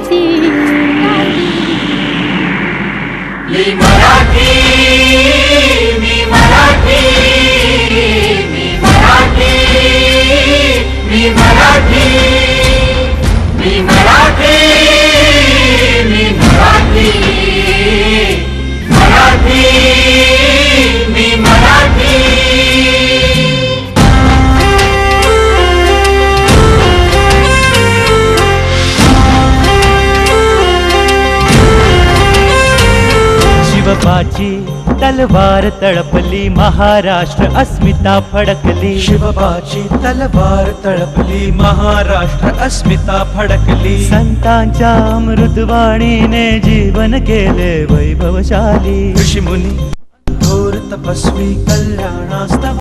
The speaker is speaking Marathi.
ती मी मराठी, मी मराठी, मी मराठी, मी मराठी, मी मराठी, मी मराठी, मराठी, मी मराठी। शिवबाची तलवार तळपली, महाराष्ट्र अस्मिता फडकली। शिवबाची तलवार तळपली, महाराष्ट्र अस्मिता फडकली। संतांच्या अमृतवाणीने जीवन केले वैभवशाली। ऋषीमुनी थोर तपस्वी कल्याणास्तव